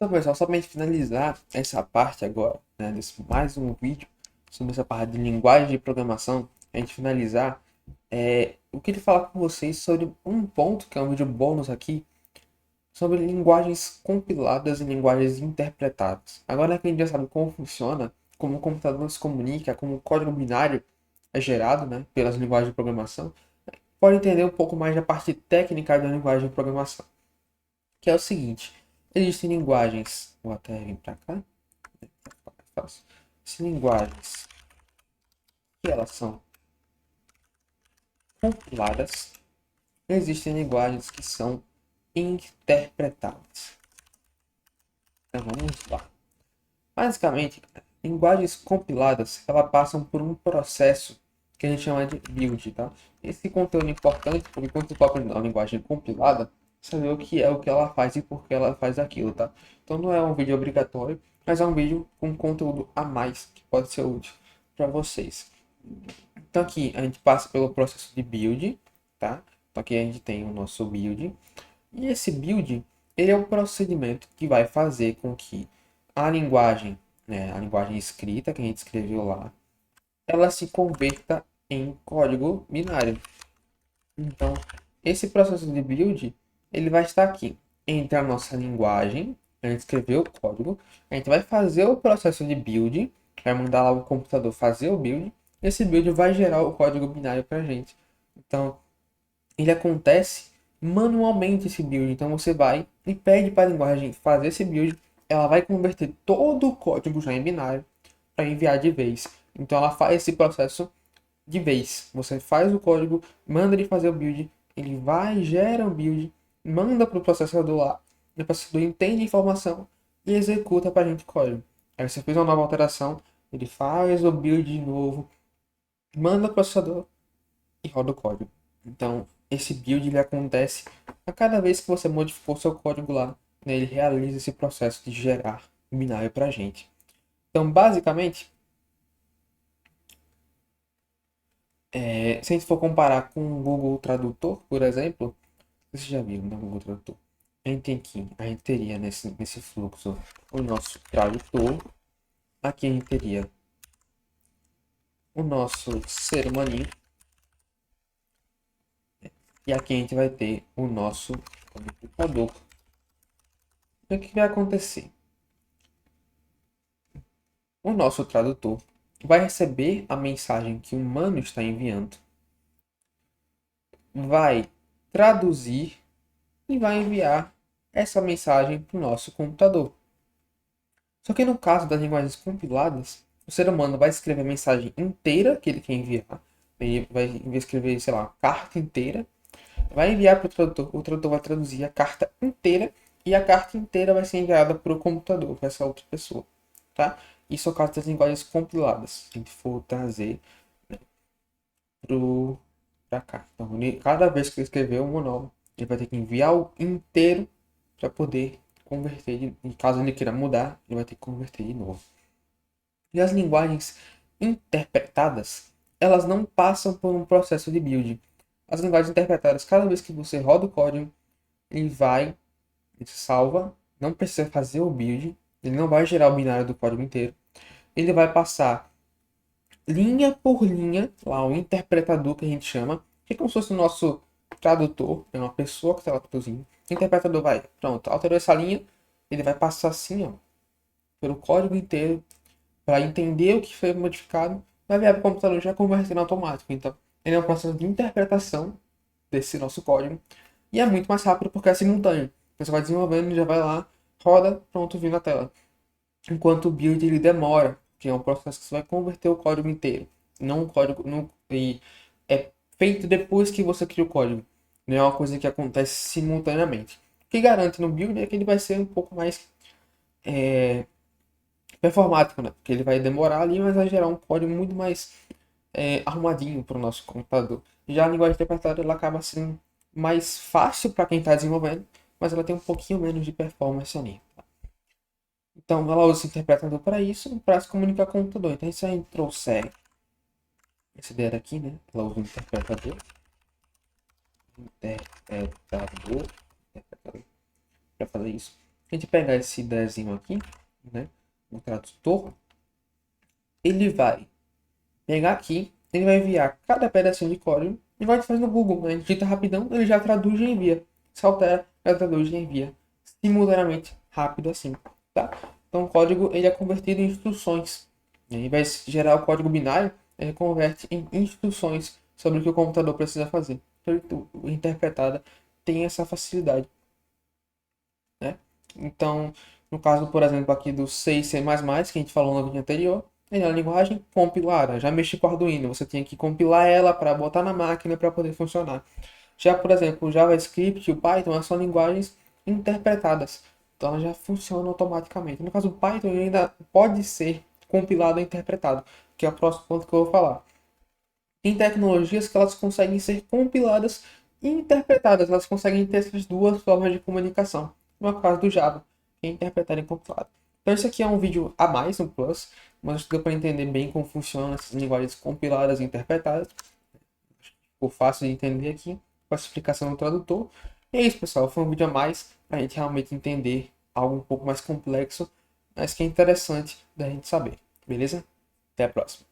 Então, pessoal, só para a gente finalizar essa parte agora, né, desse mais um vídeo sobre essa parte de linguagem de programação, a gente finalizar, eu queria falar com vocês sobre um ponto, que é um vídeo bônus aqui, sobre linguagens compiladas e linguagens interpretadas. Agora que a gente já sabe como funciona, como o computador se comunica, como o código binário é gerado, né, pelas linguagens de programação, pode entender um pouco mais da parte técnica da linguagem de programação, que é o seguinte: existem linguagens, vou até vir para cá, fácil. Existem linguagens que elas são compiladas, existem linguagens que são interpretadas. Então vamos lá. Basicamente, linguagens compiladas, elas passam por um processo que a gente chama de build, tá? Esse conteúdo é importante porque quando você for aprender uma linguagem compilada, saber o que é o que ela faz e por que ela faz aquilo, tá? Então não é um vídeo obrigatório, mas é um vídeo com conteúdo a mais que pode ser útil para vocês. Então aqui a gente passa pelo processo de build, tá? Então aqui a gente tem o nosso build. E esse build, ele é o procedimento que vai fazer com que a linguagem, né, a linguagem escrita que a gente escreveu lá, ela se converta em código binário. Então, esse processo de build, ele vai estar aqui entre a nossa linguagem, a gente escreveu o código, a gente vai fazer o processo de build, vai mandar lá o computador fazer o build, esse build vai gerar o código binário para a gente. Então, ele acontece manualmente esse build. Então você vai e pede para a linguagem fazer esse build, ela vai converter todo o código já em binário para enviar de vez. Então ela faz esse processo de vez. Você faz o código, manda ele fazer o build, ele vai, gera o build, manda para o processador lá, o processador entende a informação e executa para a gente o código. Aí você fez uma nova alteração, ele faz o build de novo, manda para o processador e roda o código. Então, esse build ele acontece a cada vez que você modificou seu código lá, né, ele realiza esse processo de gerar o binário para a gente. Então, basicamente, se a gente for comparar com o Google Tradutor, por exemplo, vocês já viram, né, o Google Tradutor? A gente tem aqui, a gente teria nesse fluxo o nosso tradutor, aqui a gente teria o nosso ser humaninho, e aqui a gente vai ter o nosso computador. O que vai acontecer? O nosso tradutor vai receber a mensagem que o humano está enviando, vai traduzir e vai enviar essa mensagem para o nosso computador. Só que no caso das linguagens compiladas, o ser humano vai escrever a mensagem inteira que ele quer enviar. Ele vai escrever, sei lá, a carta inteira, vai enviar para o tradutor vai traduzir a carta inteira e a carta inteira vai ser enviada para o computador, para essa outra pessoa, tá? Isso é o caso das linguagens compiladas. Se a gente for trazer para cá. Então, cada vez que ele escrever um monólogo, ele vai ter que enviar o inteiro para poder converter. Em caso ele queira mudar, ele vai ter que converter de novo. E as linguagens interpretadas, elas não passam por um processo de build. As linguagens interpretadas, cada vez que você roda o código, ele vai, ele salva, não precisa fazer o build, ele não vai gerar o binário do código inteiro. Ele vai passar linha por linha, lá o interpretador que a gente chama, que é como se fosse o nosso tradutor, é uma pessoa que está lá traduzindo. O interpretador vai, pronto, alterou essa linha, ele vai passar assim, ó, pelo código inteiro, para entender o que foi modificado, vai enviar para o computador já convertendo automático. Então, ele é um processo de interpretação desse nosso código, e é muito mais rápido porque é simultâneo. Você vai desenvolvendo, já vai lá, roda, pronto, vindo na tela. Enquanto o build ele demora, que é um processo que você vai converter o código inteiro. Não o código. Não, e é feito depois que você cria o código. Não é uma coisa que acontece simultaneamente. O que garante no build é que ele vai ser um pouco mais performático, né? Porque ele vai demorar ali, mas vai gerar um código muito mais arrumadinho para o nosso computador. Já a linguagem interpretada ela acaba sendo mais fácil para quem está desenvolvendo, mas ela tem um pouquinho menos de performance ali. Então, ela usa o interpretador para isso, para se comunicar com o computador. Então, se a gente trouxer esse DR aqui, né? Ela usa o interpretador. Interpretador. Interpretador. Para fazer isso. a gente pegar esse desenho aqui, né, o tradutor, ele vai pegar aqui, ele vai enviar cada pedacinho de código, igual a gente faz no Google, né? A gente digita rapidão, ele já traduz e envia. Se altera, já traduz e envia. Simultaneamente, rápido assim, tá? Então o código ele é convertido em instruções. Em vez de gerar o código binário, ele converte em instruções sobre o que o computador precisa fazer. Então, o interpretada tem essa facilidade, né? Então, no caso, por exemplo, aqui do C e C++, que a gente falou no vídeo anterior, ele é uma linguagem compilada. Já mexi com o Arduino, você tem que compilar ela para botar na máquina para poder funcionar. Já, por exemplo, o JavaScript e o Python são linguagens interpretadas. Então, ela já funciona automaticamente. No caso do Python, ele ainda pode ser compilado e interpretado, que é o próximo ponto que eu vou falar. Tem tecnologias que elas conseguem ser compiladas e interpretadas. Elas conseguem ter essas duas formas de comunicação. No caso do Java, que é interpretado e compilado. Então esse aqui é um vídeo a mais, um plus, mas acho que deu para entender bem como funcionam essas linguagens compiladas e interpretadas. Ficou fácil de entender aqui, com a explicação do tradutor. E é isso, pessoal. Foi um vídeo a mais para a gente realmente entender algo um pouco mais complexo, mas que é interessante da gente saber. Beleza? Até a próxima.